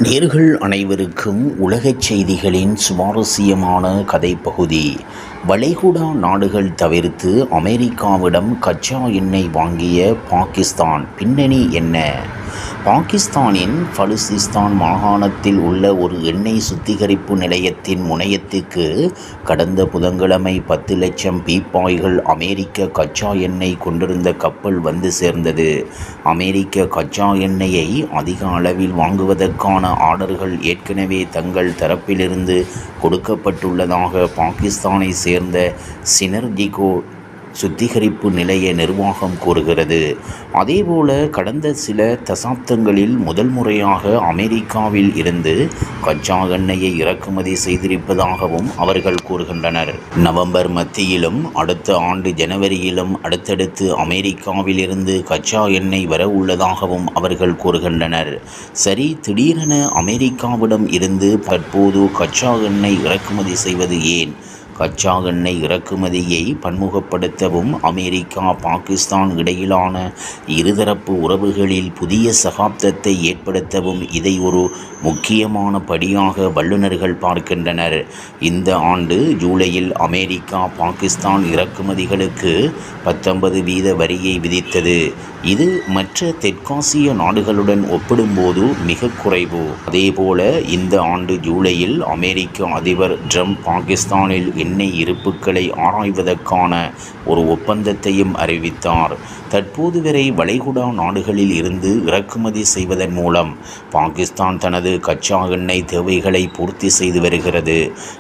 நேர்கள் அனைவருக்கும் உலகச் செய்திகளின் சுவாரஸ்யமான கதைப்பகுதி. வளைகுடா நாடுகள் தவிர்த்து அமெரிக்காவிடம் கச்சா எண்ணெய் வாங்கிய பாகிஸ்தான் பின்னணி என்ன? பாகிஸ்தானின் பலுசிஸ்தான் மாகாணத்தில் உள்ள ஒரு எண்ணெய் சுத்திகரிப்பு நிலையத்தின் முனையத்துக்கு கடந்த புதன்கிழமை 10 லட்சம் பீப்பாய்கள் அமெரிக்க கச்சா எண்ணெய் கொண்டிருந்த கப்பல் வந்து சேர்ந்தது. அமெரிக்க கச்சா எண்ணெயை அதிக அளவில் வாங்குவதற்கான ஆர்டர்கள் ஏற்கனவே தங்கள் தரப்பிலிருந்து கொடுக்கப்பட்டுள்ளதாக பாகிஸ்தானை சேர்ந்த சினர்ஜிகோ சுத்திகரிப்பு நிலைய நிர்வாகம் கூறுகிறது. அதேபோல கடந்த சில தசாப்தங்களில் முதல் முறையாக அமெரிக்காவில் இருந்து கச்சா எண்ணெயை இறக்குமதி செய்திருப்பதாகவும் அவர்கள் கூறுகின்றனர். நவம்பர் மத்தியிலும் அடுத்த ஆண்டு ஜனவரியிலும் அடுத்தடுத்து அமெரிக்காவில் இருந்து கச்சா எண்ணெய் வர உள்ளதாகவும் அவர்கள் கூறுகின்றனர். சரி, திடீரென அமெரிக்காவிடம் இருந்து தற்போது கச்சா எண்ணெய் இறக்குமதி செய்வது ஏன்? கச்சா எண்ணெய் இறக்குமதியை பன்முகப்படுத்தவும் அமெரிக்கா பாகிஸ்தான் இடையிலான இருதரப்பு உறவுகளில் புதிய சகாப்தத்தை ஏற்படுத்தவும் இதை ஒரு முக்கியமான படியாக வல்லுநர்கள் பார்க்கின்றனர். இந்த ஆண்டு ஜூலையில் அமெரிக்கா பாகிஸ்தான் இறக்குமதிகளுக்கு 19% வரியை விதித்தது. இது மற்ற தெற்காசிய நாடுகளுடன் ஒப்பிடும்போது மிக குறைவு. அதேபோல இந்த ஆண்டு ஜூலையில் அமெரிக்க அதிபர் ட்ரம்ப் பாகிஸ்தானில் எண்ணெய் இருப்புக்களை ஆராய்வதற்கான ஒரு ஒப்பந்தத்தையும் அறிவித்தார். தற்போது வரை வளைகுடா நாடுகளில் இருந்து இறக்குமதி செய்வதன் மூலம் பாகிஸ்தான் தனது கச்சா எண்ணெய் தேவைகளை பூர்த்தி செய்து வருகிறது.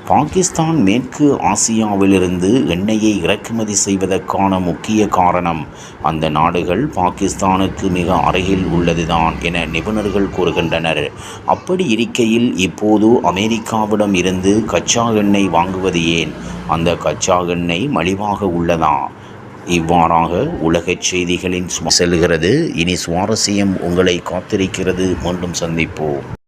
பாகிஸ்தான் மேற்கு ஆசியாவிலிருந்து எண்ணெயை இறக்குமதி செய்வதற்கான முக்கிய காரணம் அந்த நாடுகள் பாகிஸ்தானுக்கு மிக அருகில் உள்ளதுதான் என நிபுணர்கள் கூறுகின்றனர். அப்படி இருக்கையில் இப்போது அமெரிக்காவிடம் இருந்து கச்சா எண்ணெய் வாங்குவது ஏன்? அந்த கச்சா எண்ணெய் மலிவாக உள்ளதா? இவ்வாறாக உலகச் செய்திகளின் செல்கிறது. இனி சுவாரஸ்யம் உங்களை காத்திருக்கிறது. மீண்டும் சந்திப்போம்.